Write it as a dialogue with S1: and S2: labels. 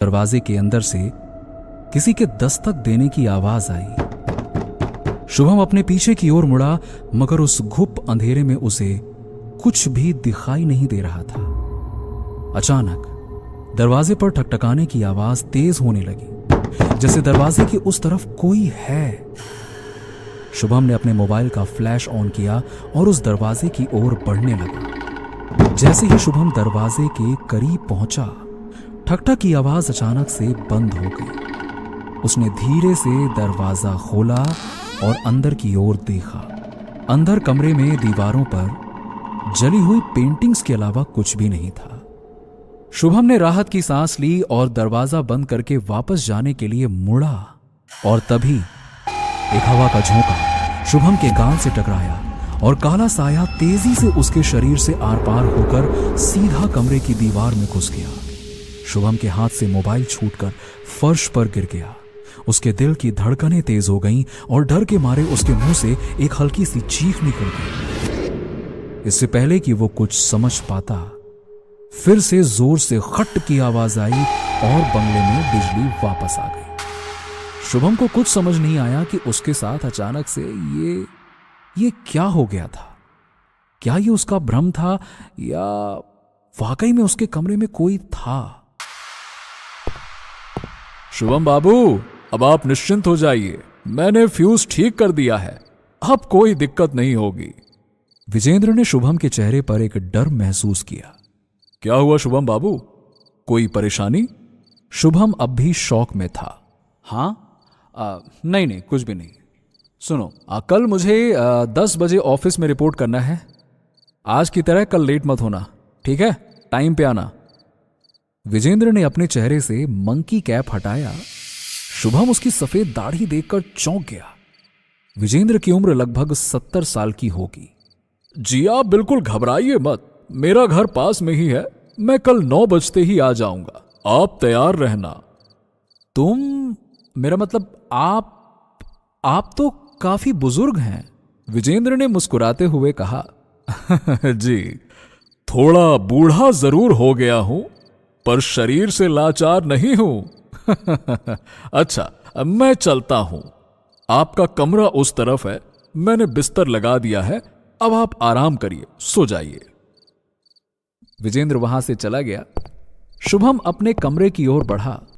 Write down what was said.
S1: दरवाजे के अंदर से किसी के दस्तक देने की आवाज आई। शुभम अपने पीछे की ओर मुड़ा, मगर उस घुप अंधेरे में उसे कुछ भी दिखाई नहीं दे रहा था। अचानक दरवाजे पर ठकठकाने की आवाज तेज होने लगी, जैसे दरवाजे की उस तरफ कोई है। शुभम ने अपने मोबाइल का फ्लैश ऑन किया और उस दरवाजे की ओर बढ़ने लगा। जैसे ही शुभम दरवाजे के करीब पहुंचा, ठक-ठक की आवाज अचानक से बंद हो गई। उसने धीरे से दरवाजा खोला और अंदर की ओर देखा। अंदर कमरे में दीवारों पर जली हुई पेंटिंग्स के अलावा कुछ भी नहीं था। शुभम ने राहत की सांस ली और दरवाजा बंद करके वापस जाने के लिए मुड़ा, और तभी एक हवा का झोंका शुभम के गाल से टकराया और काला साया तेजी से उसके शरीर से आर पार होकर सीधा कमरे की दीवार में घुस गया। शुभम के हाथ से मोबाइल छूटकर फर्श पर गिर गया। उसके दिल की धड़कनें तेज हो गईं और डर के मारे उसके मुंह से एक हल्की सी चीख निकल गई। इससे पहले कि वो कुछ समझ पाता, फिर से जोर से खट की आवाज आई और बंगले में बिजली वापस आ गई। शुभम को कुछ समझ नहीं आया कि उसके साथ अचानक से ये क्या हो गया था। क्या ये उसका भ्रम था या वाकई में उसके कमरे में कोई था?
S2: शुभम बाबू, अब आप निश्चिंत हो जाइए, मैंने फ्यूज ठीक कर दिया है, अब कोई दिक्कत नहीं होगी।
S1: विजेंद्र ने शुभम के चेहरे पर एक डर महसूस किया।
S2: क्या हुआ शुभम बाबू, कोई परेशानी?
S1: शुभम अब भी शौक में था। नहीं, कुछ भी नहीं। सुनो, कल मुझे 10 बजे ऑफिस में रिपोर्ट करना है। आज की तरह कल लेट मत होना, ठीक है? टाइम पे आना। विजेंद्र ने अपने चेहरे से मंकी कैप हटाया। शुभम उसकी सफेद दाढ़ी देखकर चौंक गया। विजेंद्र की उम्र लगभग 70 साल की होगी।
S2: जी आप बिल्कुल घबराइए मत, मेरा घर पास में ही है, मैं कल 9 बजते ही आ जाऊंगा, आप तैयार रहना।
S1: तुम, मेरा मतलब आप तो काफी बुजुर्ग हैं, विजेंद्र ने मुस्कुराते हुए कहा।
S2: जी, थोड़ा बूढ़ा जरूर हो गया हूं, पर शरीर से लाचार नहीं हूं। अच्छा, अब मैं चलता हूं, आपका कमरा उस तरफ है, मैंने बिस्तर लगा दिया है, अब आप आराम करिए, सो जाइए।
S1: विजेंद्र वहां से चला गया। शुभम अपने कमरे की ओर बढ़ा